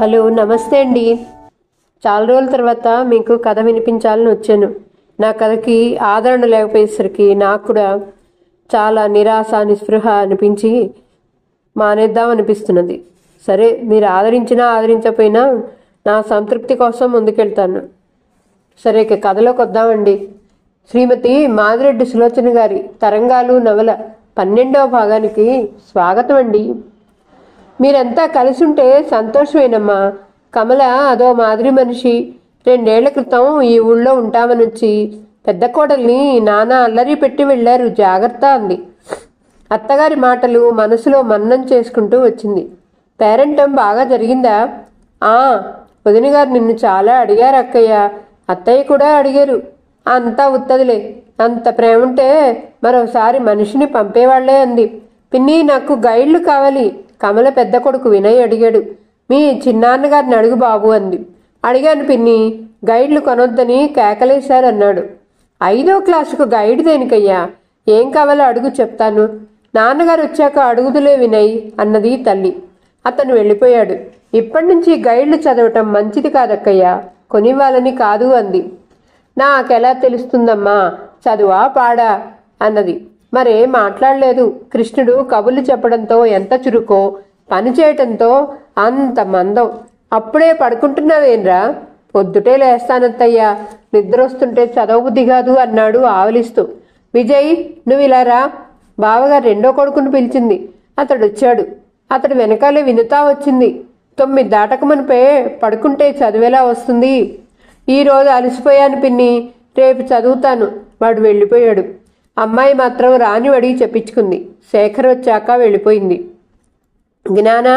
Hello, నమస్తే అండి. చాలా రోజుల తర్వాత మీకు కథ వినిపించాలని వచ్చాను. నా కథకి ఆదరణ లేకపోయేసరికి నాకు కూడా చాలా నిరాశ నిస్పృహ అనిపించి మానేద్దాం అనిపిస్తున్నది. సరే, మీరు ఆదరించినా ఆదరించకపోయినా నా సంతృప్తి కోసం ముందుకెళ్తాను. సరే, ఇక కథలోకి వద్దామండి. శ్రీమతి మాదిరెడ్డి సులోచన గారి తరంగాలు నవల 12వ భాగానికి స్వాగతం అండి. మీరంతా కలిసుంటే సంతోషమేనమ్మా. కమల అదో మాదిరి మనిషి. 2 ఏళ్ల క్రితం ఈ ఊళ్ళో ఉంటామని వచ్చి పెద్ద కోడల్ని నానా అల్లరి పెట్టి వెళ్లారు, జాగ్రత్త అంది. అత్తగారి మాటలు మనసులో మన్నం చేసుకుంటూ వచ్చింది. పేరెంటం బాగా జరిగిందా? వదిన గారు నిన్ను చాలా అడిగారు అక్కయ్య. అత్తయ్య కూడా అడిగారు. అంతా ఉత్తదిలే. అంత ప్రేమంటే మరోసారి మనిషిని పంపేవాళ్లే అంది. పిన్ని, నాకు గైడ్లు కావాలి. కమల పెద్ద కొడుకు వినయ్ అడిగాడు. మీ చిన్నాన్నగారిని అడుగు బాబు అంది. అడిగాను పిన్ని, గైడ్లు కొనొద్దని కేకలేశారన్నాడు. 5వ క్లాసుకు గైడ్ దేనికయ్యా? ఏం కావాలో అడుగు, చెప్తాను. నాన్నగారు వచ్చాక అడుగుదులే వినయ్ అన్నది తల్లి. అతను వెళ్ళిపోయాడు. ఇప్పటి నుంచి గైడ్లు చదవటం మంచిది కాదక్కయ్యా, కొనివ్వాలని కాదు అంది. నాకెలా తెలుస్తుందమ్మా, చదువా పాడా అన్నది. మరేం మాట్లాడలేదు. కృష్ణుడు కబుర్లు చెప్పడంతో ఎంత చురుకో, పని చేయటంతో అంత మందం. అప్పుడే పడుకుంటున్నావేంరా? పొద్దుటే లేస్తానత్తయ్యా, నిద్రొస్తుంటే చదవబుద్ధి కాదు అన్నాడు ఆవలిస్తూ. విజయ్, నువ్వు ఇలా రా. బావగారు 2వ కొడుకును పిలిచింది. అతడొచ్చాడు. అతడు వెనకాలే వినుతా వచ్చింది. 9 దాటకమనిపే పడుకుంటే చదివేలా వస్తుంది. ఈరోజు అలసిపోయాను పిన్ని, రేపు చదువుతాను. వాడు వెళ్ళిపోయాడు. అమ్మాయి మాత్రం రాని అడిగి చెప్పించుకుంది. శేఖర్ వచ్చాక వెళ్ళిపోయింది. జ్ఞానా,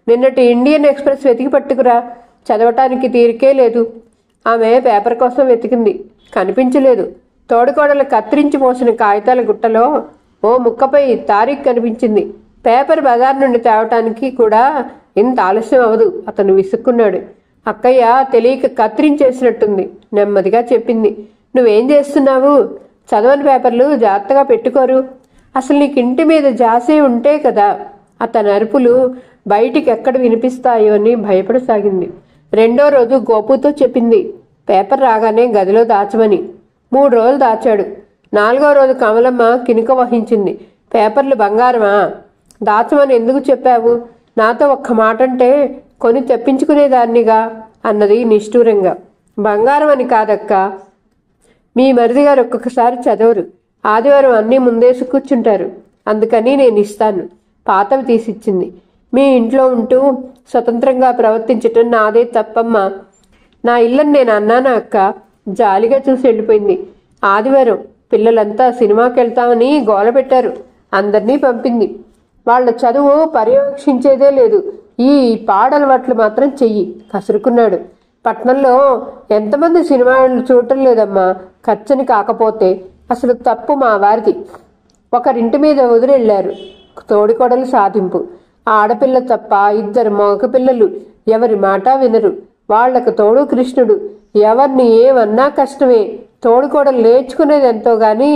నిన్నటి ఇండియన్ ఎక్స్ప్రెస్ వెతికి పట్టుకురా. చదవటానికి తీరికే లేదు. ఆమె పేపర్ కోసం వెతికింది, కనిపించలేదు. తోడుకోడలు కత్తిరించి పోసిన కాగితాల గుట్టలో ఓ ముక్కపై తారీఖు కనిపించింది. పేపర్ బజార్ నుండి తేవటానికి కూడా ఇంత ఆలస్యం అవదు. అతను విసుక్కున్నాడు. అక్కయ్య తెలియక కత్తిరించేసినట్టుంది, నెమ్మదిగా చెప్పింది. నువ్వేం చేస్తున్నావు? చదవని పేపర్లు జాగ్రత్తగా పెట్టుకోరు. అసలు నీకు ఇంటి మీద జాసే ఉంటే కదా. అతని అరుపులు బయటికి ఎక్కడ వినిపిస్తాయో అని భయపడసాగింది. 2వ రోజు గోపుతో చెప్పింది పేపర్ రాగానే గదిలో దాచమని. 3 రోజులు దాచాడు. 4వ రోజు కమలమ్మ కినుక వహించింది. పేపర్లు బంగారమా? దాచమని ఎందుకు చెప్పావు? నాతో ఒక్క మాట అంటే కొని తెప్పించుకునేదాన్నిగా అన్నది నిష్ఠూరంగా. బంగారం అని కాదక్క, మీ మరిది గారు ఒక్కొక్కసారి చదవరు. ఆదివారం అన్నీ ముందేసి కూర్చుంటారు. అందుకని నేను ఇస్తాను. పాతవి తీసిచ్చింది. మీ ఇంట్లో ఉంటూ స్వతంత్రంగా ప్రవర్తించటం నాదే తప్పమ్మా. నా ఇల్లని నేను అన్నానా అక్క? జాలిగా చూసి వెళ్ళిపోయింది. ఆదివారం పిల్లలంతా సినిమాకి వెళ్తామని గోల పెట్టారు. అందరినీ పంపింది. వాళ్ళ చదువు పర్యవేక్షించేదే లేదు. ఈ పాడలవాట్లు మాత్రం చెయ్యి కసురుకున్నాడు. పట్నంలో ఎంతమంది సినిమాలు చూడటం లేదమ్మా, ఖర్చని కాకపోతే. అసలు తప్పు మా వారిది. ఒకరింటి మీద వదిలేళ్లారు. తోడికోడలు సాధింపు. ఆడపిల్ల తప్ప 2 మగపిల్లలు ఎవరి మాట వినరు. వాళ్లకు తోడు కృష్ణుడు. ఎవరిని ఏమన్నా కష్టమే. తోడికోడలు నేర్చుకునేది ఎంతో గాని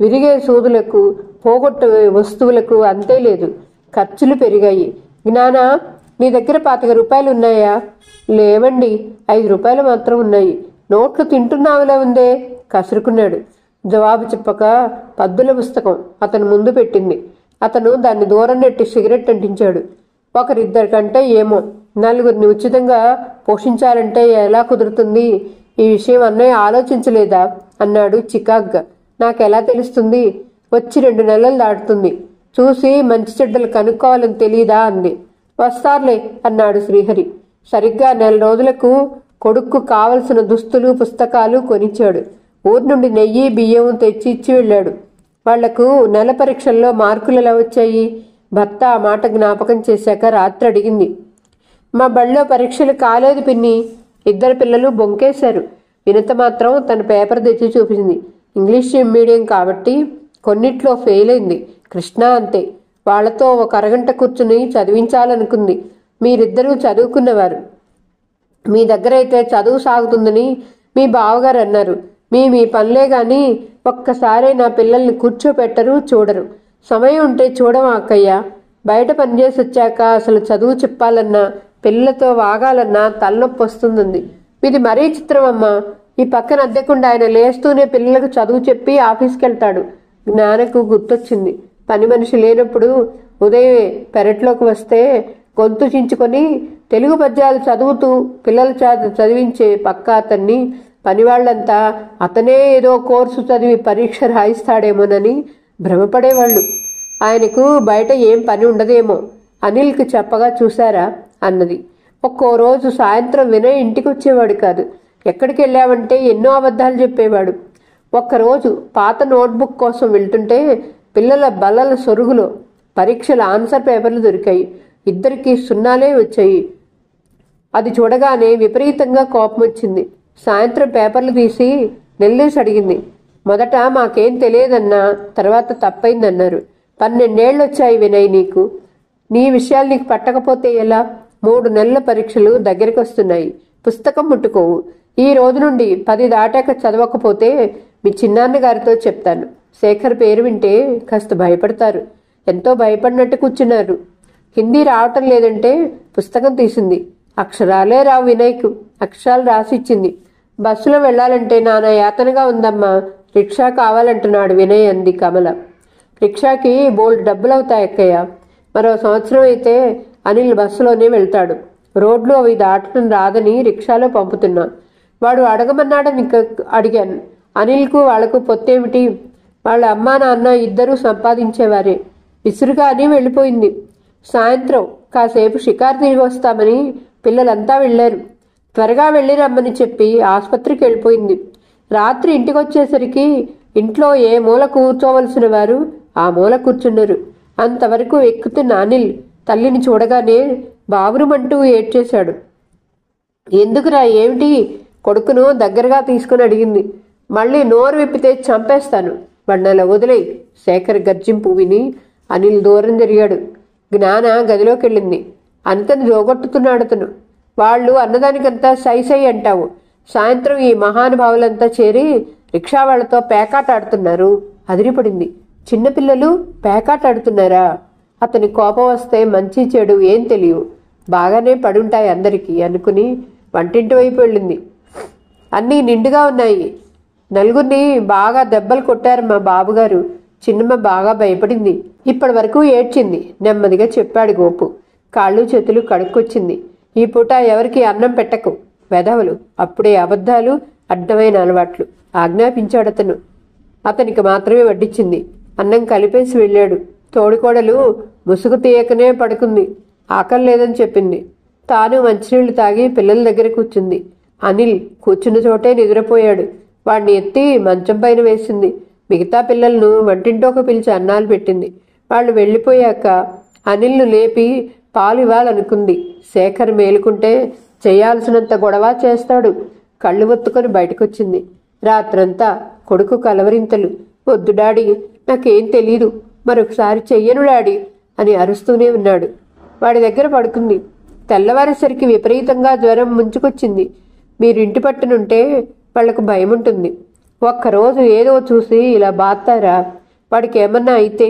విరిగే సూదులకు, పోగొట్టే వస్తువులకు అంతే లేదు. ఖర్చులు పెరిగాయి. జ్ఞానా, మీ దగ్గర 25 రూపాయలు ఉన్నాయా? లేవండి, 5 రూపాయలు మాత్రం ఉన్నాయి. నోట్లు తింటున్నావులా ఉందే కసురుకున్నాడు. జవాబు చెప్పక పద్దుల పుస్తకం అతను ముందు పెట్టింది. అతను దాన్ని దూరం నెట్టి సిగరెట్ అంటించాడు. 1-2 కంటే ఏమో, 4గురిని ఉచితంగా పోషించాలంటే ఎలా కుదురుతుంది? ఈ విషయం అన్నయ్య ఆలోచించలేదా అన్నాడు చికాగ్గా. నాకెలా తెలుస్తుంది? వచ్చి 2 నెలలు దాటుతుంది. చూసి మంచి చెడ్డలు కనుక్కోవాలని తెలీదా అంది. వస్తారులే అన్నాడు శ్రీహరి. సరిగ్గా 4 రోజులకు కొడుక్కు కావలసిన దుస్తులు, పుస్తకాలు కొనిచ్చాడు. ఊరి నుండి నెయ్యి, బియ్యం తెచ్చి ఇచ్చి వెళ్ళాడు. వాళ్లకు నెల పరీక్షల్లో మార్కులు ఎలా వచ్చాయి? భర్త ఆ మాట జ్ఞాపకం చేశాక రాత్రి అడిగింది. మా బళ్ళో పరీక్షలు కాలేదు పిన్ని. 2 పిల్లలు బొంకేశారు. వినత మాత్రం తన పేపర్ తెచ్చి చూపించింది. ఇంగ్లీష్ మీడియం కాబట్టి కొన్నిట్లో ఫెయిల్ అయింది. కృష్ణ అంతే. వాళ్లతో 1 అరగంట కూర్చుని చదివించాలనుకుంది. మీరిద్దరూ చదువుకున్నవారు. మీ దగ్గరైతే చదువు సాగుతుందని మీ బావగారు అన్నారు. మీ పనులే గాని ఒక్కసారే నా పిల్లల్ని కూర్చోపెట్టరు, చూడరు. సమయం ఉంటే చూడమా అక్కయ్య? బయట పనిచేసి వచ్చాక అసలు చదువు చెప్పాలన్నా పిల్లలతో వాగాలన్నా తలనొప్పి వస్తుంది. ఇది మరీ చిత్రం అమ్మా. ఈ పక్కన అద్దెకుండా ఆయన లేస్తూనే పిల్లలకు చదువు చెప్పి ఆఫీస్కి వెళ్తాడు. జ్ఞానకు గుర్తొచ్చింది. పని మనిషి లేనప్పుడు ఉదయమే పెరట్లోకి వస్తే గొంతు చించుకొని తెలుగు పద్యాలు చదువుతూ పిల్లల చేత చదివించే పక్క అతన్ని పనివాళ్లంతా అతనే ఏదో కోర్సు చదివి పరీక్ష రాయిస్తాడేమోనని భ్రమపడేవాళ్ళు. ఆయనకు బయట ఏం పని ఉండదేమో అనిల్కి చెప్పగా చూశారా అన్నది. ఒక్కో రోజు సాయంత్రం వినయ్ ఇంటికి వచ్చేవాడు కాదు. ఎక్కడికి వెళ్ళావంటే ఎన్నో అబద్ధాలు చెప్పేవాడు. ఒక్కరోజు పాత నోట్బుక్ కోసం వెళ్తుంటే పిల్లల బల్లల సొరుగులో పరీక్షల ఆన్సర్ పేపర్లు దొరికాయి. ఇద్దరికి సున్నాలే వచ్చాయి. అది చూడగానే విపరీతంగా కోపం వచ్చింది. సాయంత్రం పేపర్లు తీసి నిలదీసి అడిగింది. మొదట మాకేం తెలియదన్నా, తర్వాత తప్పైందన్నారు. 12 ఏళ్ళు వచ్చాయి వినయ్ నీకు. నీ విషయాలు నీకు పట్టకపోతే ఎలా? 3 నెలల పరీక్షలు దగ్గరికి వస్తున్నాయి. పుస్తకం ముట్టుకోవు. ఈ రోజు నుండి 10 దాటాక చదవకపోతే మీ చిన్నాన్నగారితో చెప్తాను. శేఖర్ పేరు వింటే కాస్త భయపడతారు. ఎంతో భయపడినట్టు కూర్చున్నారు. హిందీ రావటం లేదంటే పుస్తకం తీసింది. అక్షరాలే రావు వినయ్కు. అక్షరాలు రాసిచ్చింది. బస్సులో వెళ్లాలంటే నానా యాతనగా ఉందమ్మా. రిక్షా కావాలంటున్నాడు వినయ్ అంది కమల. రిక్షాకి బోల్డ్ డబ్బులవుతాయి అక్కయ్య. మరో సంవత్సరం అయితే అనిల్ బస్సులోనే వెళ్తాడు. రోడ్లు అవి దాటడం రాదని రిక్షాలో పంపుతున్నా. వాడు అడగమన్నాడని అడిగాను. అనిల్కు వాళ్లకు పొత్తేమిటి? వాళ్ళ అమ్మా నాన్న ఇద్దరూ సంపాదించేవారే. విసురుగా అని వెళ్ళిపోయింది. సాయంత్రం కాసేపు షికారు తిరిగి వస్తామని పిల్లలంతా వెళ్లారు. త్వరగా వెళ్ళి రమ్మని చెప్పి ఆసుపత్రికి వెళ్ళిపోయింది. రాత్రి ఇంటికొచ్చేసరికి ఇంట్లో ఏ మూల కూర్చోవలసిన వారు ఆ మూల కూర్చున్నారు. అంతవరకు ఎక్కుతున్న అనిల్ తల్లిని చూడగానే బావురుమంటూ ఏడ్చేశాడు. ఎందుకురా, ఏమిటి? కొడుకును దగ్గరగా తీసుకుని అడిగింది. మళ్ళీ నోరు విప్పితే చంపేస్తాను. బండల వదిలేయి. శేఖర్ గర్జింపు విని అనిల్ దూరం జరిగాడు. జ్ఞాన గదిలోకి వెళ్ళింది. అంతని జోగొట్టుతున్నాడు అతను. వాళ్ళు అన్నదానికంతా సై సై అంటావు. సాయంత్రం ఈ మహానుభావులంతా చేరి రిక్షా వాళ్లతో పేకాట ఆడుతున్నారు. అదిరిపడింది. చిన్నపిల్లలు పేకాట ఆడుతున్నారా? అతని కోపం వస్తే మంచి చెడు ఏం తెలియవు. బాగానే పడుంటాయి అందరికీ అనుకుని వంటింటి వైపు వెళ్ళింది. అన్నీ నిండుగా ఉన్నాయి. నలుగురిని బాగా దెబ్బలు కొట్టారు మా బాబుగారు. చిన్నమ్మ బాగా భయపడింది. ఇప్పటి వరకు ఏడ్చింది. నెమ్మదిగా చెప్పాడు గోపు. కాళ్ళు చేతులు కడుక్కొచ్చింది. ఈ పూట ఎవరికి అన్నం పెట్టకు వెధవలు. అప్పుడే అబద్ధాలు, అడ్డమైన అలవాట్లు ఆజ్ఞాపించాడతను. అతనికి మాత్రమే వడ్డించింది. అన్నం కలిపేసి వెళ్ళాడు. తోడికోడలు ముసుగు తీయకనే పడుకుంది. ఆకలి లేదని చెప్పింది. తాను మంచినీళ్లు తాగి పిల్లల దగ్గర కూర్చుంది. అనిల్ కూర్చున్న చోటే నిద్రపోయాడు. వాడిని ఎత్తి మంచం పైన వేసింది. మిగతా పిల్లలను వంటింటోకి పిలిచి అన్నాలు పెట్టింది. వాళ్ళు వెళ్ళిపోయాక అనిల్ను లేపి పాలు ఇవ్వాలనుకుంది. శేఖర్ మేలుకుంటే చేయాల్సినంత గొడవ చేస్తాడు. కళ్ళు ఒత్తుకొని బయటకొచ్చింది. రాత్రంతా కొడుకు కలవరింతలు. వద్దు డాడీ, నాకేం తెలీదు, మరొకసారి చెయ్యను డాడీ అని అరుస్తూనే ఉన్నాడు. వాడి దగ్గర పడుకుంది. తెల్లవారేసరికి విపరీతంగా జ్వరం ముంచుకొచ్చింది. మీరింటి పట్టునుంటే వాళ్లకు భయం ఉంటుంది. ఒక్కరోజు ఏదో చూసి ఇలా బాత్తారా? వాడికి ఏమన్నా అయితే?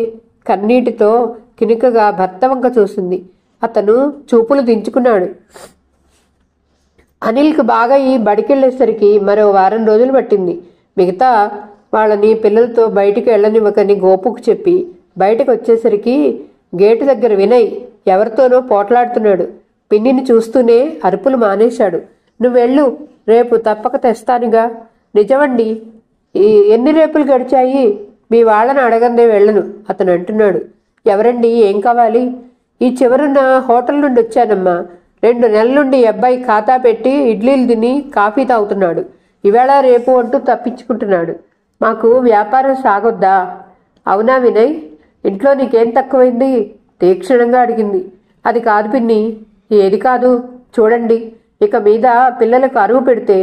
కన్నీటితో కినుకగా భర్త వంక చూసింది. అతను చూపులు దించుకున్నాడు. అనిల్కి బాగా ఈ బడికెళ్లేసరికి మరో వారం రోజులు పట్టింది. మిగతా వాళ్ళని పిల్లలతో బయటికి వెళ్ళనివ్వకని గోపుకు చెప్పి బయటకు వచ్చేసరికి గేటు దగ్గర వినయ్ ఎవరితోనో పోట్లాడుతున్నాడు. పిన్నిని చూస్తూనే అరుపులు మానేశాడు. నువ్వెళ్ళు, రేపు తప్పక తెస్తానుగా. నిజమండి, ఎన్ని రేపులు గడిచాయి? మీ వాళ్ళని అడగందే వెళ్ళను అతను అంటున్నాడు. ఎవరండి, ఏం కావాలి? ఈ చివరున్న హోటల్ నుండి వచ్చానమ్మా. 2 నెలల నుండి అబ్బాయి ఖాతా పెట్టి ఇడ్లీలు తిని కాఫీ తాగుతున్నాడు. ఇవాళ రేపు అంటూ తప్పించుకుంటున్నాడు. మాకు వ్యాపారం సాగొద్దా? అవునా వినయ్, ఇంట్లో నీకేం తక్కువైంది? తీక్షణంగా అడిగింది. అది కాదు పిన్ని. ఏది కాదు? చూడండి, ఇక మీద పిల్లలకు అరువు పెడితే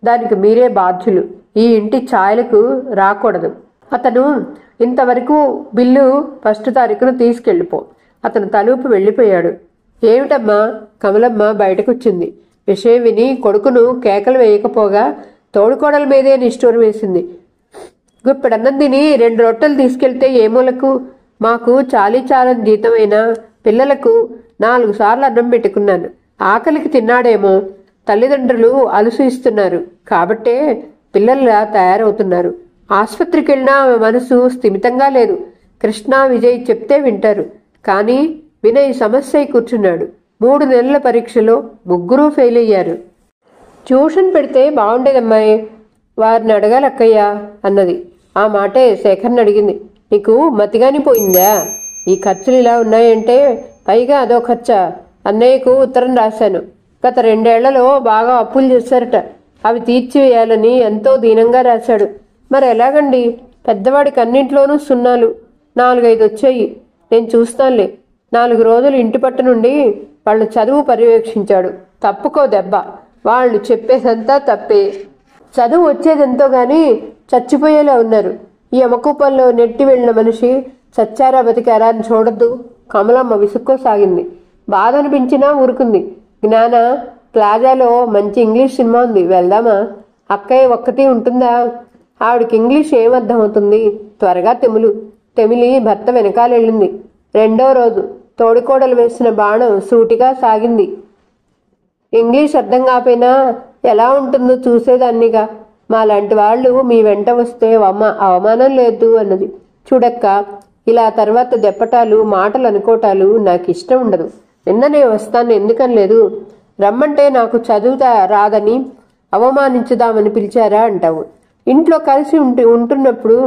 దానికి మీరే బాధ్యులు. ఈ ఇంటి ఛాయలకు రాకూడదు. అతను ఇంతవరకు బిల్లు 1 తారీఖున తీసుకెళ్ళిపో. అతను తలూపు వెళ్ళిపోయాడు. ఏమిటమ్మా? కమలమ్మ బయటకొచ్చింది. విషయం విని కొడుకును కేకలు వేయకపోగా తోడుకోడల మీదే నిష్ఠూరం వేసింది. గుప్పెడన్నం తిని 2 రొట్టెలు తీసుకెళ్తే ఏ మూలకు? మాకు చాలీ చాలని జీతమైనా పిల్లలకు 4 సార్లు అన్నం పెట్టుకున్నాను. ఆకలికి తిన్నాడేమో, తల్లిదండ్రులు అలుసు ఇస్తున్నారు కాబట్టే పిల్లల్లా తయారవుతున్నారు. ఆసుపత్రికి వెళ్ళినా ఆమె మనసు స్థిమితంగా లేదు. కృష్ణ, విజయ్ చెప్తే వింటారు. కానీ వినయ్ సమస్య కూర్చున్నాడు. 3 నెలల పరీక్షలో ముగ్గురూ ఫెయిల్ అయ్యారు. ట్యూషన్ పెడితే బాగుండేదమ్మాయి, వారిని అడగాలక్కయ్యా అన్నది. ఆ మాటే శేఖర్ని అడిగింది. నీకు మతిగాని పోయిందా? ఈ ఖర్చులు ఇలా ఉన్నాయంటే పైగా అదో ఖర్చా? అన్నయ్యకు ఉత్తరం రాశాను. గత 2 ఏళ్లలో బాగా అప్పులు చేశారట. అవి తీర్చివేయాలని ఎంతో దీనంగా రాశాడు. మరి ఎలాగండి? పెద్దవాడికి అన్నింట్లోనూ సున్నాలు. 4-5 వచ్చాయి. నేను చూస్తానులే. 4 రోజులు ఇంటి పట్టు నుండి వాళ్ళు చదువు పర్యవేక్షించాడు. తప్పుకో దెబ్బ. వాళ్ళు చెప్పేదంతా తప్పే. చదువు వచ్చేదెంతో గాని చచ్చిపోయేలా ఉన్నారు. ఈ యమకూపంలో నెట్టి వెళ్ళిన మనిషి చచ్చారా బతికారా అని చూడద్దు. కమలమ్మ విసుక్కోసాగింది. బాధ అనిపించినా ఊరుకుంది. జ్ఞాన, ప్లాజాలో మంచి ఇంగ్లీష్ సినిమా ఉంది, వెళ్దామా? అక్కయ్య ఒక్కటి ఉంటుందా? ఆవిడికి ఇంగ్లీష్ ఏమర్థమవుతుంది? త్వరగా తెమిలి భర్త వెనకాలెళ్ళింది. 2వ రోజు తోడికోడలు వేసిన బాణం సూటిగా సాగింది. ఇంగ్లీష్ అర్థం కాపోయినా ఎలా ఉంటుందో చూసేదాన్నిగా. మాలాంటి వాళ్ళు మీ వెంట వస్తే అవమానం లేదు అన్నది. చూడక్క, ఇలా తర్వాత దెప్పటాలు మాటలు అనుకోటాలు నాకు ఇష్టం ఉండదు. నిన్ననే వస్తాను ఎందుకని లేదు. రమ్మంటే నాకు చదువుతా రాదని అవమానించుదామని పిలిచారా అంటావు. ఇంట్లో కలిసి ఉంటున్నప్పుడు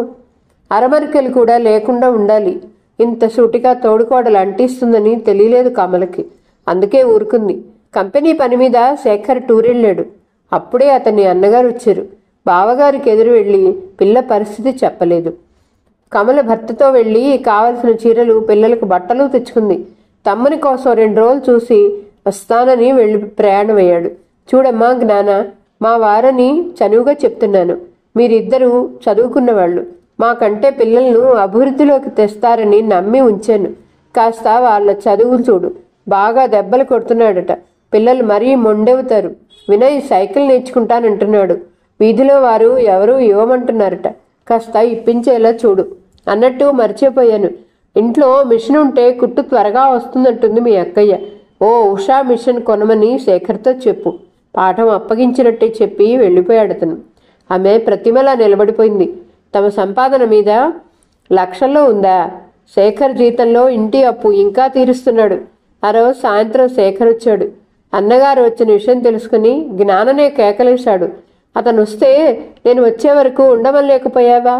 అరమరికలు కూడా లేకుండా ఉండాలి. ఇంత సూటిగా తోడుకోడలు అంటిస్తుందని తెలియలేదు కమలకి. అందుకే ఊరుకుంది. కంపెనీ పని మీద శేఖర్ టూర్ వెళ్ళాడు. అప్పుడే అతని అన్నగారు వచ్చారు. బావగారికి ఎదురు వెళ్ళి పిల్ల పరిస్థితి చెప్పలేదు. కమల భర్తతో వెళ్ళి కావలసిన చీరలు, పిల్లలకు బట్టలు తెచ్చుకుంది. తమ్ముని కోసం 2 రోజులు చూసి వస్తానని వెళ్ళి ప్రయాణమయ్యాడు. చూడమ్మా జ్ఞాన, మా వారని చనువుగా చెప్తున్నాను. మీరిద్దరూ చదువుకున్నవాళ్ళు. మాకంటే పిల్లలను అభివృద్ధిలోకి తెస్తారని నమ్మి ఉంచాను. కాస్త వాళ్ళ చదువులు చూడు. బాగా దెబ్బలు కొడుతున్నాడట. పిల్లలు మరీ మొండెవుతారు. వినయ్ సైకిల్ నేర్చుకుంటానంటున్నాడు. వీధిలో వారు ఎవరూ ఇవ్వమంటున్నారట. కాస్త ఇప్పించేలా చూడు. అన్నట్టు మర్చిపోయాను, ఇంట్లో మిషన్ ఉంటే కుట్టు త్వరగా వస్తుందంటుంది మీ అక్కయ్య. ఓ ఉషా మిషన్ కొనమని శేఖర్తో చెప్పు. పాఠం అప్పగించినట్టే చెప్పి వెళ్ళిపోయాడతను. ఆమె ప్రతిమలా నిలబడిపోయింది. తమ సంపాదన మీద లక్షల్లో ఉందా? శేఖర్ జీతంలో ఇంటి అప్పు ఇంకా తీరుస్తున్నాడు. ఆ రోజు సాయంత్రం శేఖర్ వచ్చాడు. అన్నగారు వచ్చిన విషయం తెలుసుకుని జ్ఞాననే కేకలేశాడు. అతను వస్తే నేను వచ్చే వరకు ఉండమలేకపోయావా?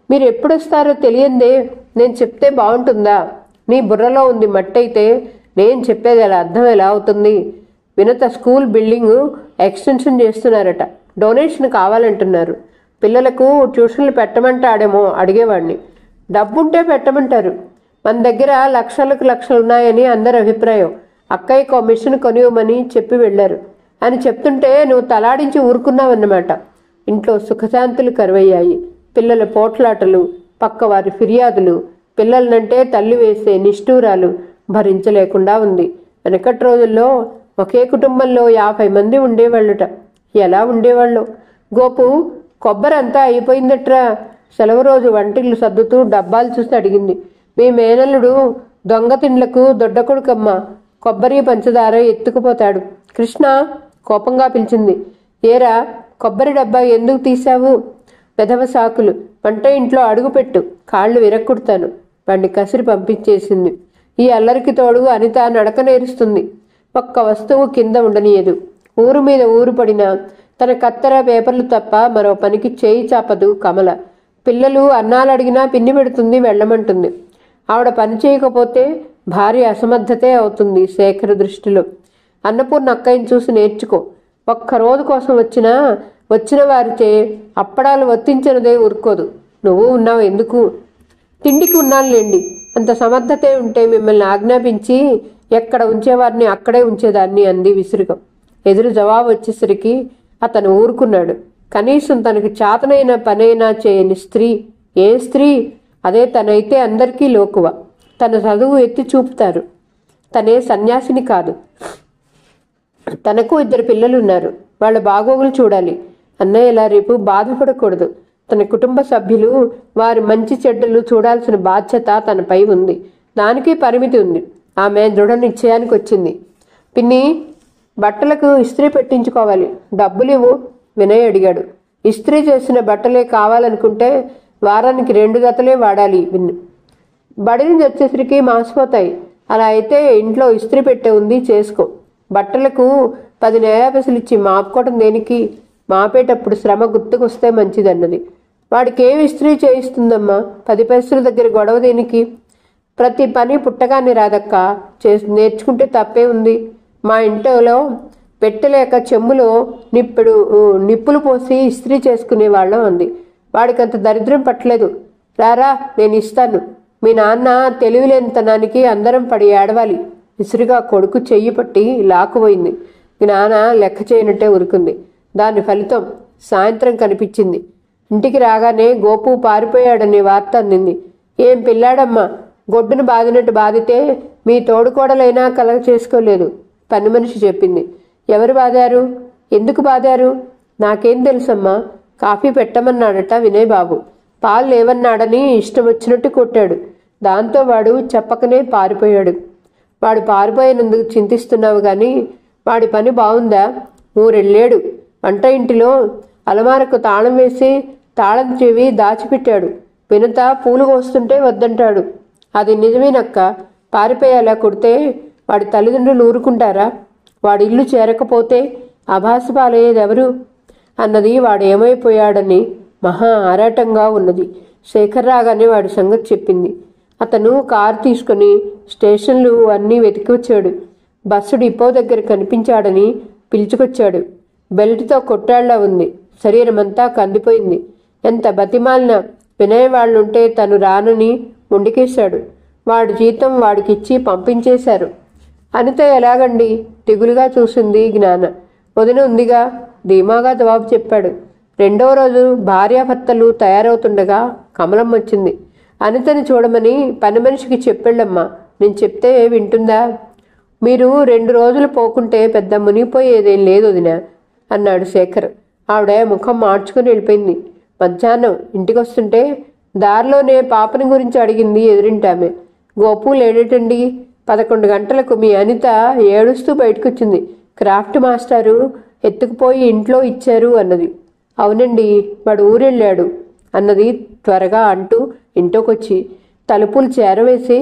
మీరు ఎప్పుడొస్తారో తెలియందే. నేను చెప్తే బాగుంటుందా? నీ బుర్రలో ఉంది మట్టయితే నేను చెప్పేది ఎలా అర్థం ఎలా అవుతుంది? వినత స్కూల్ బిల్డింగ్ ఎక్స్టెన్షన్ చేస్తున్నారట. డొనేషన్ కావాలంటున్నారు. పిల్లలకు ట్యూషన్లు పెట్టమంటాడేమో అడిగేవాడిని. డబ్బుంటే పెట్టమంటారు. మన దగ్గర లక్షలకు లక్షలున్నాయని అందరి అభిప్రాయం. అక్కయ్యకు మిషన్ కొనివ్వమని చెప్పి వెళ్ళారు అని చెప్తుంటే నువ్వు తలాడించి ఊరుకున్నావన్నమాట. ఇంట్లో సుఖశాంతులు కరువయ్యాయి. పిల్లల పోట్లాటలు, పక్కవారి ఫిర్యాదులు, పిల్లలనంటే తల్లి వేసే నిష్ఠూరాలు భరించలేకుండా ఉంది. వెనకటి రోజుల్లో ఒకే కుటుంబంలో 50 మంది ఉండేవాళ్ళుట. ఎలా ఉండేవాళ్ళు? గోపు, కొబ్బరి అంతా అయిపోయిందట్రా. సెలవు రోజు వంటిల్లు సర్దుతూ డబ్బాలు చూసి అడిగింది. మీ మేనల్లుడు దొంగ తిండ్లకు దొడ్డ కొడుకమ్మ. కొబ్బరి పంచదార ఎత్తుకుపోతాడు. కృష్ణ కోపంగా పిలిచింది. ఏరా, కొబ్బరి డబ్బా ఎందుకు తీశావు? పెదవ సాకులు. వంట ఇంట్లో అడుగుపెట్టు, కాళ్ళు విరక్కుడతాను. వాణ్ణి కసిరి పంపించేసింది. ఈ అల్లరికి తోడు అనిత నడక నేరుస్తుంది. ఒక్క వస్తువు కింద ఉండనీయదు. ఊరు మీద ఊరు పడినా తన కత్తెర పేపర్లు తప్ప మరో పనికి చేయి చాపదు కమల. పిల్లలు అన్నాలు అడిగినా పిన్ని పెడుతుంది, వెళ్ళమంటుంది. ఆవిడ పని చేయకపోతే భార్య అసమర్థతే అవుతుంది శేఖర్ దృష్టిలో. అన్నపూర్ణ అక్కయ్యని చూసి నేర్చుకో. ఒక్కరోజు కోసం వచ్చిన వారిచే అప్పడాలు వత్తించినదే ఊరుకోదు. నువ్వు ఉన్నావు ఎందుకు? తిండికి ఉన్నానులేండి. అంత సమర్థతే ఉంటే మిమ్మల్ని ఆజ్ఞాపించి ఎక్కడ ఉంచేవారిని అక్కడే ఉంచేదాన్ని అంది విసురుగా. ఎదురు జవాబు వచ్చేసరికి అతను ఊరుకున్నాడు. కనీసం తనకి చాతనైన పనైనా చేయని స్త్రీ ఏ స్త్రీ? అదే తనైతే అందరికీ లోకువ. తన చదువు ఎత్తి చూపుతారు. తనే సన్యాసిని కాదు. తనకు 2 పిల్లలున్నారు. వాళ్ళ బాగోగులు చూడాలి. అన్నయ్యలా రేపు బాధపడకూడదు. తన కుటుంబ సభ్యులు వారి మంచి చెడ్డలు చూడాల్సిన బాధ్యత తనపై ఉంది. దానికి పరిమితి ఉంది. ఆమె దృఢ నిశ్చయానికి వచ్చింది. పిన్ని, బట్టలకు ఇస్త్రీ పెట్టించుకోవాలి, డబ్బులు ఇవ్వు వినయ్ అడిగాడు. ఇస్త్రీ చేసిన బట్టలే కావాలనుకుంటే వారానికి 2 జతలే వాడాలి. బడి నుంచి వచ్చేసరికి మాసిపోతాయి. అలా అయితే ఇంట్లో ఇస్త్రీ పెట్టే ఉంది, చేసుకో. బట్టలకు 10 నయాపైసలు ఇచ్చి మాపుకోవటం దేనికి? మాపేటప్పుడు శ్రమ గుర్తుకొస్తే మంచిదన్నది. వాడికి ఏమి ఇస్త్రీ చేయిస్తుందమ్మా, 10 పైసల దగ్గర గొడవ దేనికి? ప్రతి పని పుట్టగానే రాదక్క, నేర్చుకుంటే తప్పే ఉంది. మా ఇంట్లో పెట్టలేక చెమ్ములో నిప్పులు పోసి ఇస్త్రీ చేసుకునేవాళ్ళం అంది. వాడికంత దరిద్రం పట్టలేదు. రారా నేను ఇస్తాను. మీ నాన్న తెలివిలేనితనానికి అందరం పడి ఏడవాలి. విసురుగా కొడుకు చెయ్యి పట్టి లాక్కుపోయింది. మీ నాన్న లెక్క చేయనట్టే ఉరుకుంది. దాని ఫలితం సాయంత్రం కనిపించింది. ఇంటికి రాగానే గోపు పారిపోయాడనే వార్త అందింది. ఏం పిల్లాడమ్మా, గొడ్డును బాదినట్టు బాదితే మీ తోడుకోడలైనా కలగ చేసుకోలేదు, పని మనిషి చెప్పింది. ఎవరు బాదారు? ఎందుకు బాదారు? నాకేం తెలుసమ్మా. కాఫీ పెట్టమన్నాడట వినయ్ బాబు. పాలు లేవన్నాడని ఇష్టం వచ్చినట్టు కొట్టాడు. దాంతో వాడు చెప్పకనే పారిపోయాడు. వాడు పారిపోయినందుకు చింతిస్తున్నావు గాని వాడి పని బాగుందా? ఊరెళ్ళాడు. వంట ఇంటిలో అలమారకు తాళం వేసి తాళం చెవి దాచిపెట్టాడు. వినత పూలు కోస్తుంటే వద్దంటాడు. అది నిజమేనక్క. పారిపోయేలా కొడితే వాడి తల్లిదండ్రులు ఊరుకుంటారా? వాడి ఇల్లు చేరకపోతే అభాసపాలయ్యేదెవరు అన్నది వాడేమైపోయాడని మహా ఆరాటంగా ఉన్నది. శేఖర్ రాగానే వాడి సంగతి చెప్పింది. అతను కారు తీసుకుని స్టేషన్లు అన్నీ వెతికి వచ్చాడు. బస్సు డిపో దగ్గర కనిపించాడని పిలుచుకొచ్చాడు. బెల్ట్తో కొట్టాళ్లా ఉంది. శరీరమంతా కందిపోయింది. ఎంత బతిమాలిన వినయ్ వాళ్ళుంటే తను రానని ముండికేశాడు. వాడి జీతం వాడికిచ్చి పంపించేశారు. అనిత ఎలాగండి? దిగులుగా చూసింది జ్ఞాన. వదిన ఉందిగా, ధీమాగా జవాబు చెప్పాడు. 2వ రోజు భార్యాభర్తలు తయారవుతుండగా కమలం వచ్చింది. అనితని చూడమని పని మనిషికి చెప్పెళ్ళమ్మా, నేను చెప్తే వింటుందా? మీరు 2 రోజులు పోకుంటే పెద్ద మునిగిపోయేదేం లేదు వదిన అన్నాడు శేఖర్. ఆవిడ ముఖం మార్చుకుని వెళ్ళిపోయింది. మధ్యాహ్నం ఇంటికొస్తుంటే దారిలోనే పాపని గురించి అడిగింది ఎదురింటామె. గోపు లేడేటండి? 11 గంటలకు మీ అనిత ఏడుస్తూ బయటకొచ్చింది. క్రాఫ్ట్ మాస్టారు ఎత్తుకుపోయి ఇంట్లో ఇచ్చారు అన్నది. అవునండి, వాడు ఊరెళ్ళాడు అన్నది త్వరగా అంటూ ఇంట్లోకొచ్చి తలుపులు చేరవేసి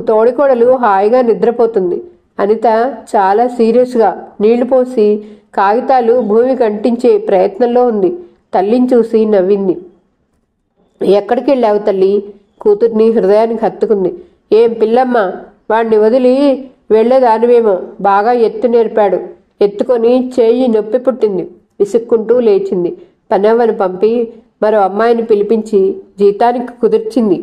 తోడికోడలు హాయిగా నిద్రపోతుంది. అనిత చాలా సీరియస్గా నీళ్లు పోసి కాగితాలు భూమికి అంటించే ప్రయత్నంలో ఉంది. తల్లిని చూసి నవ్వింది. ఎక్కడికి వెళ్ళావు తల్లి? కూతుర్ని హృదయానికి హత్తుకుంది. ఏం పిల్లమ్మ, వాడిని వదిలి వెళ్లేదానివేమో. బాగా ఎత్తు నేర్పాడు. ఎత్తుకొని చేయి నొప్పి పుట్టింది. విసుక్కుంటూ లేచింది. పనవ్వను పంపి మరో అమ్మాయిని పిలిపించి జీతానికి కుదిర్చింది.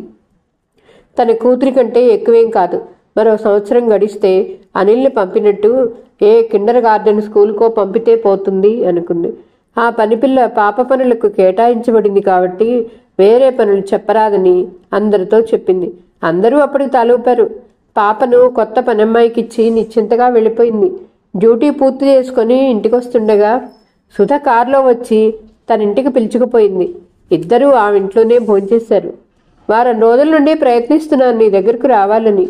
తన కూతురి కంటే ఎక్కువేం కాదు. మరో సంవత్సరం గడిస్తే అనిల్ని పంపినట్టు ఏ కిండర్ గార్డెన్ స్కూల్కో పంపితే పోతుంది అనుకుంది. ఆ పనిపిల్ల పాప పనులకు కేటాయించబడింది కాబట్టి వేరే పనులు చెప్పరాదని అందరితో చెప్పింది. అందరూ అప్పటికి తలూపారు. పాపను కొత్త పనమ్మాయికిచ్చి నిశ్చింతగా వెళ్ళిపోయింది. డ్యూటీ పూర్తి చేసుకుని ఇంటికొస్తుండగా సుధ కారులో వచ్చి తన ఇంటికి పిలుచుకుపోయింది. ఇద్దరూ ఆ ఇంట్లోనే భోంచేశారు. వారం రోజుల నుండి ప్రయత్నిస్తున్నాను నీ దగ్గరకు రావాలని,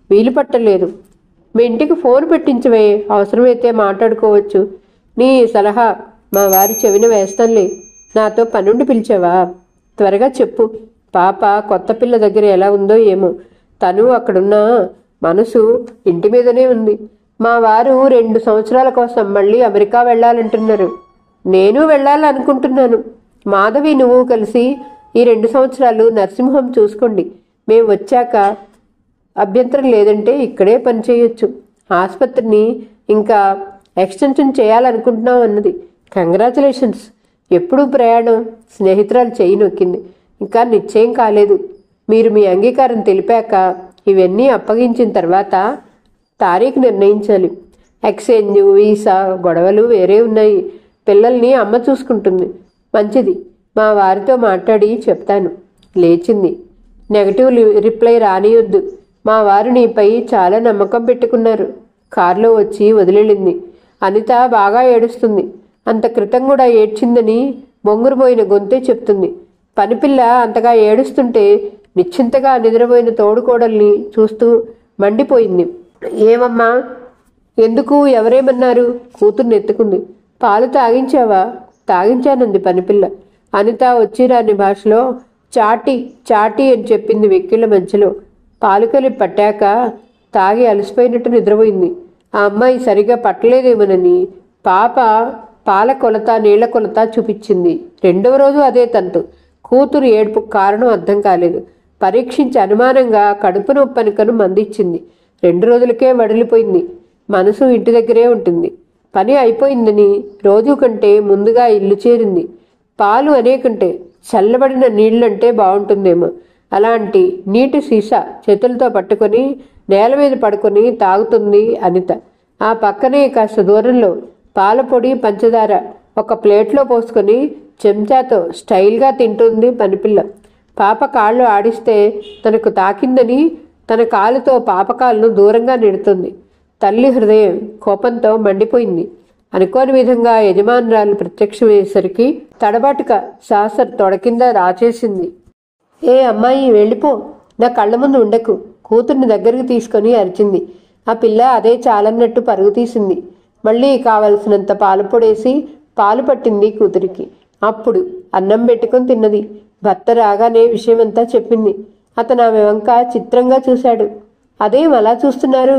వీలు పట్టలేదు. మీ ఇంటికి ఫోన్ పెట్టించవే, అవసరమైతే మాట్లాడుకోవచ్చు. నీ సలహా మా వారి చెవిన వేస్తానులే. నాతో పనుండి పిలిచావా? త్వరగా చెప్పు. పాప కొత్త పిల్ల దగ్గర ఎలా ఉందో ఏమో. తను అక్కడున్న మనసు ఇంటి మీదనే ఉంది. మా వారు 2 సంవత్సరాల కోసం మళ్ళీ అమెరికా వెళ్ళాలంటున్నారు. నేను వెళ్ళాలనుకుంటున్నాను. మాధవి నువ్వు కలిసి ఈ 2 సంవత్సరాలు నరసింహం చూసుకోండి. మేం వచ్చాక అభ్యంతరం లేదంటే ఇక్కడే పనిచేయొచ్చు. ఆసుపత్రిని ఇంకా ఎక్స్టెన్షన్ చేయాలనుకుంటున్నాం అన్నది. కంగ్రాచులేషన్స్. ఎప్పుడు ప్రయాణం? స్నేహితురాలు చెయ్యి నొక్కింది. ఇంకా నిశ్చయం కాలేదు. మీరు మీ అంగీకారం తెలిపాక ఇవన్నీ అప్పగించిన తర్వాత తారీఖు నిర్ణయించాలి. ఎక్స్చేంజ్, వీసా గొడవలు వేరే ఉన్నాయి. పిల్లల్ని అమ్మ చూసుకుంటుంది. మంచిది, మా వారితో మాట్లాడి చెప్తాను. లేచింది. నెగటివ్ రిప్లై రానియొద్దు. మా వారు నీపై చాలా నమ్మకం పెట్టుకున్నారు. కారులో వచ్చి వదిలిళ్ళింది. అనిత బాగా ఏడుస్తుంది. అంత క్రితం కూడా ఏడ్చిందని బొంగురుపోయిన గొంతే చెప్తుంది. పనిపిల్ల అంతగా ఏడుస్తుంటే నిశ్చింతగా నిద్రపోయిన తోడుకోడల్ని చూస్తూ మండిపోయింది. ఏమమ్మా, ఎందుకు, ఎవరేమన్నారు? కూతుర్ని ఎత్తుకుంది. పాలు తాగించావా? తాగించానంది పనిపిల్ల. అనిత వచ్చి రాని భాషలో చాటి చాటి అని చెప్పింది వెక్కిళ్ళ మధ్యలో. పాలుకలి పట్టాక తాగి అలసిపోయినట్టు నిద్రపోయింది. ఆ అమ్మాయి సరిగా పట్టలేదేమోనని పాప పాల కొలత నీళ్ల కొలత చూపించింది. రెండవ రోజు అదే తంతు. కూతురు ఏడుపుకు కారణం అర్థం కాలేదు. పరీక్షించి అనుమానంగా కడుపు నొప్పనికను మందిచ్చింది. 2 రోజులకే వడిలిపోయింది. మనసు ఇంటి దగ్గరే ఉంటుంది. పని అయిపోయిందని రోజు కంటే ముందుగా ఇల్లు చేరింది. పాలు అనేకంటే చల్లబడిన నీళ్లంటే బాగుంటుందేమో. అలాంటి నీటి సీసా చేతులతో పట్టుకొని నేల మీద పడుకొని తాగుతుంది అనిత. ఆ పక్కనే కాస్త దూరంలో పాలపొడి పంచదార ఒక ప్లేట్లో పోసుకొని చెంచాతో స్టైల్గా తింటుంది పనిపిల్ల. పాప కాళ్ళు ఆడిస్తే తనకు తాకిందని తన కాలుతో పాపకాలను దూరంగా నెడుతుంది. తల్లి హృదయం కోపంతో మండిపోయింది. అనుకోని విధంగా యజమానురాలు ప్రత్యక్షమయ్యేసరికి తడబాటుక సాసర్ తొడ కింద రాచేసింది. ఏ అమ్మాయి, వెళ్ళిపో, నా కళ్ళ ముందు ఉండకు, కూతుర్ని దగ్గరికి తీసుకొని అరిచింది. ఆ పిల్ల అదే చాలన్నట్టు పరుగు తీసింది. మళ్ళీ కావలసినంత పాలు పొడేసి పాలు పట్టింది కూతురికి. అప్పుడు అన్నం పెట్టుకొని తిన్నది. భర్త రాగానే విషయమంతా చెప్పింది. అతను ఆమె వంక చిత్రంగా చూశాడు. అదేం అలా చూస్తున్నారు?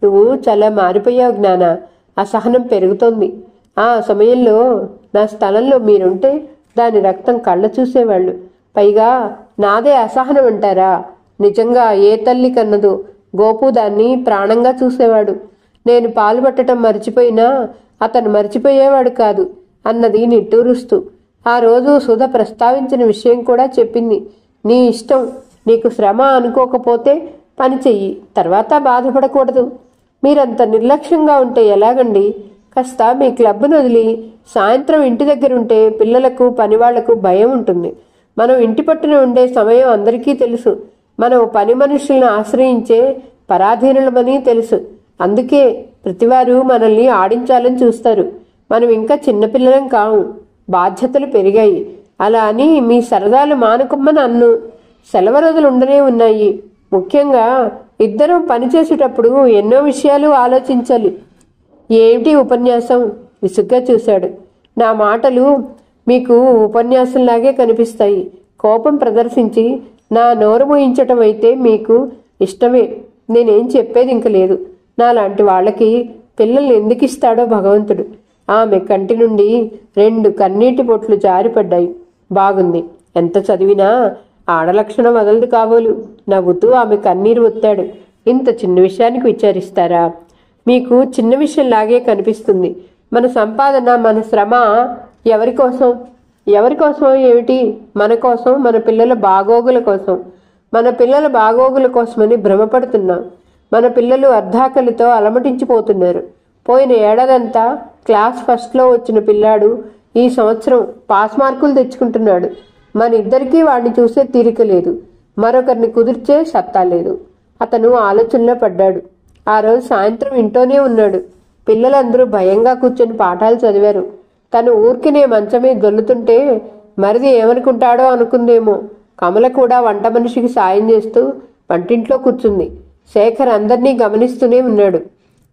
నువ్వు చాలా మారిపోయావు జ్ఞాన. అసహనం పెరుగుతోంది. ఆ సమయంలో నా స్థలంలో మీరుంటే దాని రక్తం కళ్ళ చూసేవాళ్ళు. పైగా నాదే అసహనం అంటారా? నిజంగా ఏ తల్లి కన్నదో గోపు దాన్ని ప్రాణంగా చూసేవాడు. నేను పాలు పట్టడం మర్చిపోయినా అతను మర్చిపోయేవాడు కాదు అన్నది నిట్టూరుస్తూ. ఆ రోజు సుధ ప్రస్తావించిన విషయం కూడా చెప్పింది. నీ ఇష్టం, నీకు శ్రమ అనుకోకపోతే పని చెయ్యి, తర్వాత బాధపడకూడదు. మీరంత నిర్లక్ష్యంగా ఉంటే ఎలాగండి? కాస్త మీ క్లబ్ను వదిలి సాయంత్రం ఇంటి దగ్గర ఉంటే పిల్లలకు పనివాళ్లకు భయం ఉంటుంది. మనం ఇంటి పట్టున ఉండే సమయం అందరికీ తెలుసు. మనం పని మనుషులను ఆశ్రయించే పరాధీనులమని తెలుసు. అందుకే ప్రతివారు మనల్ని ఆడించాలని చూస్తారు. మనం ఇంకా చిన్నపిల్లలం కావు, బాధ్యతలు పెరిగాయి. అలా అని మీ సరదాలు మానుకొమ్మని అన్ను. సెలవు రోజులు ఉండనే ఉన్నాయి. ముఖ్యంగా ఇద్దరం పనిచేసేటప్పుడు ఎన్నో విషయాలు ఆలోచించాలి. ఏమిటి ఉపన్యాసం? విసుగ్గా చూశాడు. నా మాటలు మీకు ఉపన్యాసంలాగే కనిపిస్తాయి. కోపం ప్రదర్శించి నా నోరు మూయించటం అయితే మీకు ఇష్టమే. నేనేం చెప్పేది ఇంక లేదు. నాలాంటి వాళ్ళకి పిల్లల్ని ఎందుకు ఇస్తాడో భగవంతుడు. ఆమె కంటి నుండి 2 కన్నీటి బొట్లు జారిపడ్డాయి. బాగుంది, ఎంత చదివినా ఆడలక్షణం వదలదు కాబోలు. నవ్వుతూ ఆమె కన్నీరు ఒత్తాడు. ఇంత చిన్న విషయానికి విచారిస్తారా? మీకు చిన్న విషయంలాగే కనిపిస్తుంది. మన సంపాదన, మన శ్రమ ఎవరికోసం? ఎవరికోసం ఏమిటి? మన కోసం, మన పిల్లల బాగోగుల కోసం. మన పిల్లల బాగోగుల కోసమని భ్రమపడుతున్నాం. మన పిల్లలు అర్ధాకలితో అలమటించిపోతున్నారు. పోయిన ఏడాదంతా క్లాస్ ఫస్ట్లో వచ్చిన పిల్లాడు ఈ సంవత్సరం పాస్ మార్కులు తెచ్చుకుంటున్నాడు. మన ఇద్దరికీ వాడిని చూసే తీరిక లేదు. మరొకరిని కుదిర్చే సత్తా లేదు. అతను ఆలోచనలో పడ్డాడు. ఆ రోజు సాయంత్రం ఇంట్లోనే ఉన్నాడు. పిల్లలందరూ భయంగా కూర్చొని పాఠాలు చదివారు. తను ఊరికినే మంచమే దొల్లుతుంటే మరిది ఏమనుకుంటాడో అనుకుందేమో. కమల కూడా వంట మనిషికి సాయం చేస్తూ వంటింట్లో కూర్చుంది. శేఖర్ అందర్నీ గమనిస్తూనే ఉన్నాడు.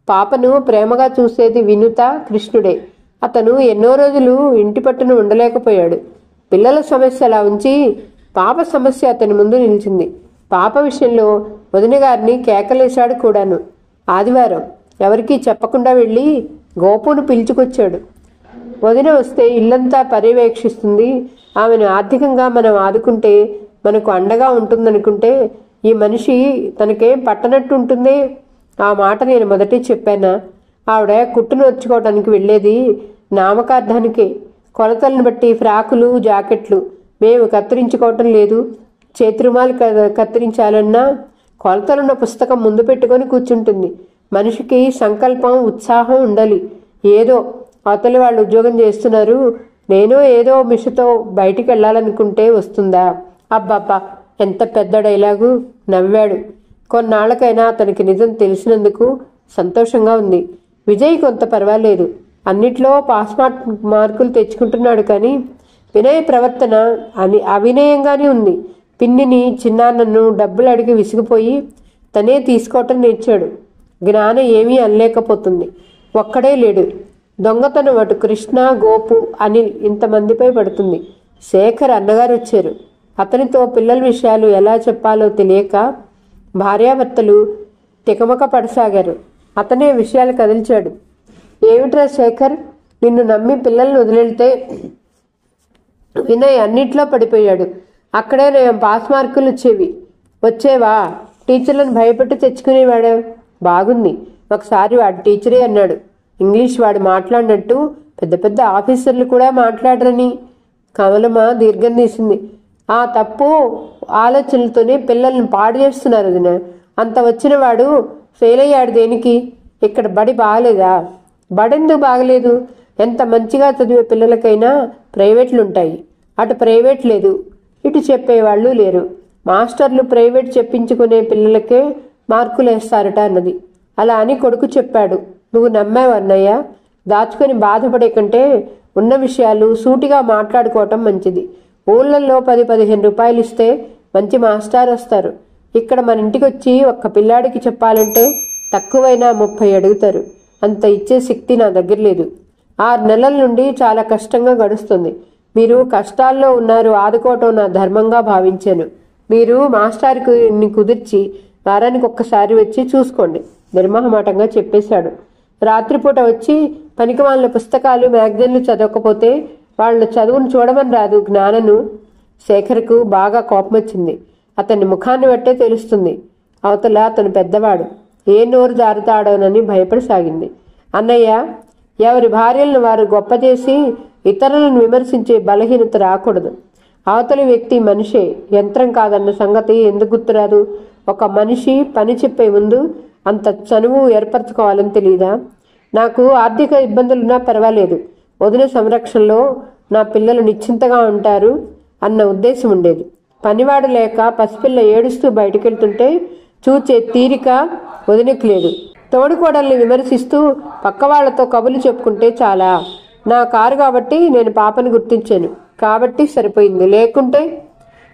పాపను ప్రేమగా చూసేది వినుత, కృష్ణుడే. అతను ఎన్నో రోజులు ఇంటి పట్టున ఉండలేకపోయాడు. పిల్లల సమస్య అలా ఉంచి పాప సమస్య అతని ముందు నిలిచింది. పాప విషయంలో వదిన గారిని కేకలేశాడు కూడాను. ఆదివారం ఎవరికీ చెప్పకుండా వెళ్ళి గోపును పిలుచుకొచ్చాడు. వదిన వస్తే ఇల్లంతా పర్యవేక్షిస్తుంది. ఆమెను ఆర్థికంగా మనం ఆదుకుంటే మనకు అండగా ఉంటుందనుకుంటే ఈ మనిషి తనకేం పట్టనట్టు ఉంటుందే. ఆ మాట నేను మొదటే చెప్పానా? ఆవిడ కుట్టును వచ్చుకోవడానికి వెళ్ళేది నామకార్థానికే. కొలతలను బట్టి ఫ్రాకులు, జాకెట్లు మేము కత్తిరించుకోవటం లేదు. చేతిరుమాలు కత్తిరించాలన్నా కొలతలున్న పుస్తకం ముందు పెట్టుకొని కూర్చుంటుంది. మనిషికి సంకల్పం, ఉత్సాహం ఉండాలి. ఏదో అవతలి వాళ్ళు ఉద్యోగం చేస్తున్నారు, నేను ఏదో మిషతో బయటికి వెళ్ళాలనుకుంటే వస్తుందా? అబ్బాబ్బా, ఎంత పెద్ద డైలాగు! నవ్వాడు. కొన్నాళ్లకైనా అతనికి నిజం తెలిసినందుకు సంతోషంగా ఉంది. విజయ్ కొంత పర్వాలేదు, అన్నిట్లో పాస్ మార్కులు తెచ్చుకుంటున్నాడు. కానీ వినయ ప్రవర్తన అవినయంగానే ఉంది. పిన్నిని, చిన్నాన్నను డబ్బులు అడిగి విసిగిపోయి తనే తీసుకోవటం నేర్చాడు. జ్ఞాన ఏమీ అనలేకపోతుంది. ఒక్కడే లేడు. దొంగతనం అటు కృష్ణ, గోపు, అనిల్ ఇంతమందిపై పడుతుంది. శేఖర్ అన్నగారు వచ్చారు. అతనితో పిల్లల విషయాలు ఎలా చెప్పాలో తెలియక భార్యాభర్తలు తికమక పడసాగారు. అతనే విషయాలు కదిల్చాడు. ఏమిట్రా శేఖర్, నిన్ను నమ్మి పిల్లల్ని వదిలేళ్తే వినయ్ అన్నిట్లో పడిపోయాడు. అక్కడే నేను పాస్ మార్కులు వచ్చేవా? టీచర్లను భయపెట్టి తెచ్చుకునేవాడా? బాగుంది. ఒకసారి వాడు టీచరే అన్నాడు. ఇంగ్లీష్ వాడు మాట్లాడినట్టు పెద్ద పెద్ద ఆఫీసర్లు కూడా మాట్లాడరని. కమలమ్మ దీర్ఘం తీసింది. ఆ తప్పు ఆలోచనలతోనే పిల్లల్ని పాడు చేస్తున్నారు వదిన. అంత వచ్చిన వాడు ఫెయిల్ అయ్యాడు దేనికి? ఇక్కడ బడి బాగలేదా? బడెందుకు బాగలేదు? ఎంత మంచిగా చదివే పిల్లలకైనా ప్రైవేట్లు ఉంటాయి. అటు ప్రైవేట్ లేదు, ఇటు చెప్పేవాళ్ళు లేరు. మాస్టర్లు ప్రైవేట్ చెప్పించుకునే పిల్లలకే మార్కులు వేస్తారట అన్నది. అలా అని కొడుకు చెప్పాడు. నువ్వు నమ్మావు అన్నయ్య. దాచుకొని బాధపడే కంటే ఉన్న విషయాలు సూటిగా మాట్లాడుకోవటం మంచిది. ఊళ్ళల్లో 10-15 రూపాయలు ఇస్తే మంచి మాస్టర్ వస్తారు. ఇక్కడ మన ఇంటికి వచ్చి ఒక్క పిల్లాడికి చెప్పాలంటే తక్కువైనా 30 అడుగుతారు. అంత ఇచ్చే శక్తి నా దగ్గర లేదు. 6 నెలల నుండి చాలా కష్టంగా గడుస్తుంది. మీరు కష్టాల్లో ఉన్నారు, ఆదుకోవటం నా ధర్మంగా భావించాను. మీరు మాస్టర్ని కుదిర్చి వారానికి ఒక్కసారి వచ్చి చూసుకోండి నిర్మహమాటంగా చెప్పేశాడు. రాత్రిపూట వచ్చి పనికిమాలిన పుస్తకాలు, మ్యాగజైన్లు చదవకపోతే వాళ్ళ చదువును చూడమని రాదు జ్ఞానను. శేఖర్కు బాగా కోపం వచ్చింది. అతని ముఖాన్ని బట్టే తెలుస్తుంది. అవతల అతను పెద్దవాడు, ఏ నోరు జారుతాడోనని భయపడసాగింది. అన్నయ్య, ఎవరి భార్యలను వారు గొప్ప చేసి ఇతరులను విమర్శించే బలహీనత రాకూడదు. అవతలి వ్యక్తి మనిషే, యంత్రం కాదన్న సంగతి ఎందుకు గుర్తురాదు? ఒక మనిషి పని చెప్పే ముందు అంత చనువు ఏర్పరచుకోవాలని తెలియదా? నాకు ఆర్థిక ఇబ్బందులున్నా పర్వాలేదు, వదిన సంరక్షణలో నా పిల్లలు నిశ్చింతగా ఉంటారు అన్న ఉద్దేశం ఉండేది. పనివాడు లేక పసిపిల్ల ఏడుస్తూ బయటకెళ్తుంటే చూచే తీరిక వదినకు లేదు. తోడుకోడల్ని విమర్శిస్తూ పక్కవాళ్లతో కబులు చెప్పుకుంటే చాలా. నా కారు కాబట్టి నేను పాపని గుర్తించాను కాబట్టి సరిపోయింది. లేకుంటే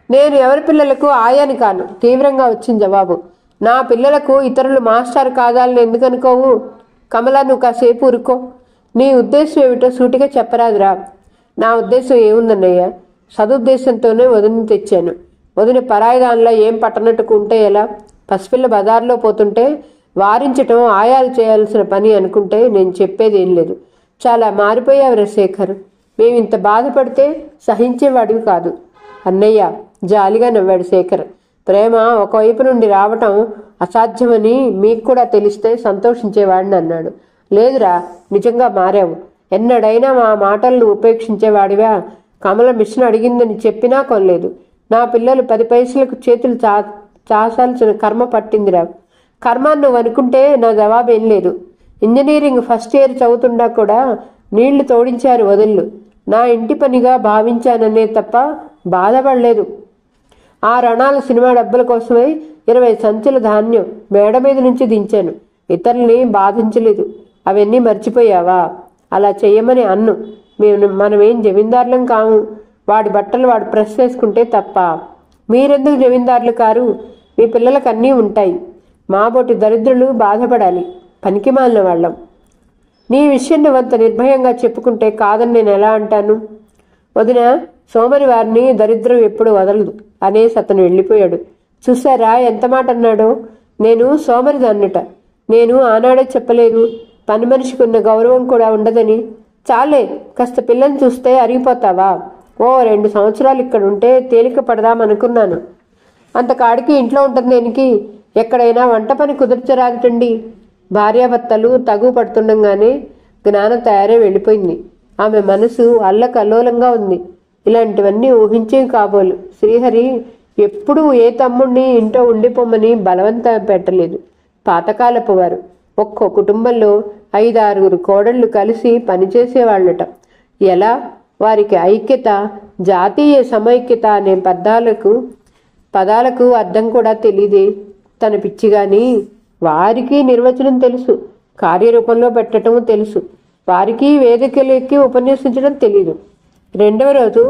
నేను ఎవరి పిల్లలకు ఆయాని కాను. తీవ్రంగా వచ్చింది జవాబు. నా పిల్లలకు ఇతరులు మాస్టర్ కాదాలని ఎందుకు అనుకోవు? కమలా, నువ్వు కాసేపు ఊరుకో. నీ ఉద్దేశం ఏమిటో సూటిగా చెప్పరాదురా. నా ఉద్దేశం ఏముందన్నయ్య? సదుద్దేశంతోనే వదిన తెచ్చాను. వదిన పరాయిదానిలో ఏం పట్టనట్టుకు ఉంటే ఎలా? పసిపిల్ల బజార్లో పోతుంటే వారించటం ఆయాలు చేయాల్సిన పని అనుకుంటే నేను చెప్పేది ఏం లేదు. చాలా మారిపోయావురా శేఖర్. మేమింత బాధపడితే సహించేవాడివి కాదు. అన్నయ్య, జాలిగా నవ్వాడు శేఖర్. ప్రేమ ఒకవైపు నుండి రావటం అసాధ్యమని మీకు కూడా తెలిస్తే సంతోషించేవాడిని అన్నాడు. లేదురా, నిజంగా మారావు. ఎన్నడైనా మా మాటలను ఉపేక్షించేవాడివా? కమల మిషన్ అడిగిందని చెప్పినా కొనలేదు. నా పిల్లలు 10 పైసలకు చేతులు చాసాల్సిన కర్మ పట్టిందిరా. కర్మ నువ్వు అనుకుంటే నా జవాబేం లేదు. ఇంజనీరింగ్ ఫస్ట్ ఇయర్ చదువుతుండా కూడా నీళ్లు తోడించారు వదిళ్ళు. నా ఇంటి పనిగా భావించాననే తప్ప బాధపడలేదు. ఆ రణాల సినిమా డబ్బుల కోసమై 20 సంచుల ధాన్యం మేడ మీద నుంచి దించాను. ఇతరుల్ని బాధించలేదు. అవన్నీ మర్చిపోయావా? అలా చెయ్యమని అన్ను. మనమేం జమీందారులం కాము. వాడి బట్టలు వాడు ప్రెస్ వేసుకుంటే తప్ప. మీరెందుకు జమీందారులు కారు? మీ పిల్లలకు అన్నీ ఉంటాయి. మాబోటి దరిద్రులు బాధపడాలి. పనికి మాలిన వాళ్ళం. నీ విషయం నువ్వంత నిర్భయంగా చెప్పుకుంటే కాదని నేను ఎలా అంటాను? వదిన, సోమరి వారిని దరిద్రం ఎప్పుడు వదలదు అనేసి అతను వెళ్ళిపోయాడు. చూసారా ఎంత మాట అన్నాడో? నేను సోమరిదాన్నట. నేను ఆనాడే చెప్పలేదు పని మనిషికి ఉన్న గౌరవం కూడా ఉండదని. చాలే, కాస్త పిల్లని చూస్తే అరిగిపోతావా? ఓ 2 సంవత్సరాలు ఇక్కడ ఉంటే తేలిక పడదామనుకున్నాను. అంతకాడికి ఇంట్లో ఉంటుంది దేనికి? ఎక్కడైనా వంట పని కుదర్చరాదుటండి. భార్యాభర్తలు తగు పడుతుండగానే జ్ఞాన తయారై వెళ్ళిపోయింది. ఆమె మనసు అల్లకల్లోలంగా ఉంది. ఇలాంటివన్నీ ఊహించేవి కాబోలు. శ్రీహరి ఎప్పుడూ ఏ తమ్ముడిని ఇంట్లో ఉండిపోమని బలవంతం పెట్టలేదు. పాతకాలపు వారు. ఒక్కో కుటుంబంలో 5-6 కోడళ్లు కలిసి పనిచేసేవాళ్ళట. ఎలా? వారికి ఐక్యత, జాతీయ సమైక్యత అనే పదాలకు అర్థం కూడా తెలియదే. తన పిచ్చిగాని వారికి నిర్వచనం తెలుసు, కార్యరూపంలో పెట్టడం తెలుసు. వారికి వేదికలెక్కి ఉపన్యసించడం తెలీదు. 2వ రోజు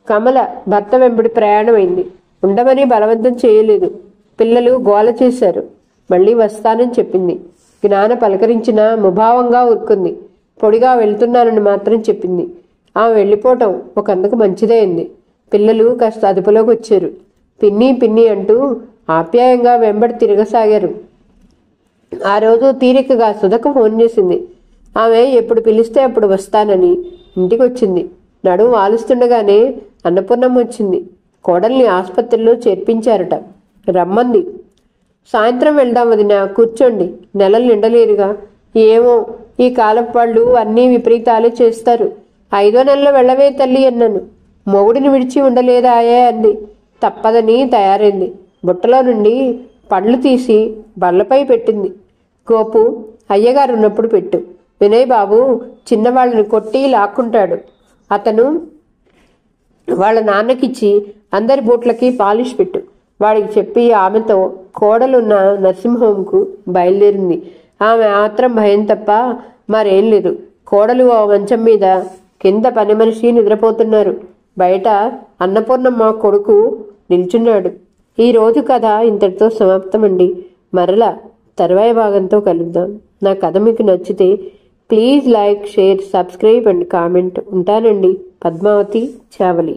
కమల భర్త వెంబడి ప్రయాణమైంది. ఉండమని బలవంతం చేయలేదు. పిల్లలు గోల చేశారు. మళ్ళీ వస్తానని చెప్పింది. జ్ఞాన పలకరించిన ముభావంగా ఊరుకుంది. పొడిగా వెళ్తున్నానని మాత్రం చెప్పింది. ఆమె వెళ్ళిపోవటం ఒకందుకు మంచిదైంది. పిల్లలు కాస్త అదుపులోకి వచ్చారు. పిన్ని పిన్ని అంటూ ఆప్యాయంగా వెంబడి తిరగసాగారు. ఆ రోజు తీరికగా సుధకు ఫోన్ చేసింది. ఆమె ఎప్పుడు పిలిస్తే అప్పుడు వస్తానని ఇంటికి వచ్చింది. నడుము వాలుస్తుండగానే అన్నపూర్ణమ్మ వచ్చింది. కోడల్ని ఆసుపత్రిలో చేర్పించారట. రమ్మంది. సాయంత్రం వెళ్దాం వదినా, కూర్చోండి. నెలలు నిండలేరుగా. ఏమో, ఈ కాలపు వాళ్ళు అన్నీ విపరీతాలే చేస్తారు. 5వ నెలలో వెళ్ళవే తల్లి అన్నాను. మొగుడిని విడిచి ఉండలేదాయే అంది. తప్పదని తయారైంది. బుట్టలో నుండి పండ్లు తీసి బల్లపై పెట్టింది. గోపు, అయ్యగారు ఉన్నప్పుడు పెట్టు. వినయ్ బాబు చిన్నవాళ్ళని కొట్టి లాక్కుంటాడు. అతను వాళ్ళ నాన్నకిచ్చి అందరి బూట్లకి పాలిష్ పెట్టు. వాడికి చెప్పి ఆమెతో కోడలున్న నర్సింహోంకు బయలుదేరింది. ఆమె ఆత్రం భయం తప్ప మరేం లేదు. కోడలు ఆ మంచం మీద, కింద పని మనిషి నిద్రపోతున్నారు. బయట అన్నపూర్ణమ్మ కొడుకు నిల్చున్నాడు. ఈ రోజు కథ ఇంతటితో సమాప్తమండి. మరలా తర్వాయి భాగంతో కలుద్దాం. నా కథ మీకు నచ్చితే please like, share, subscribe and comment. ఉంటానండి. పద్మావతి చావలి.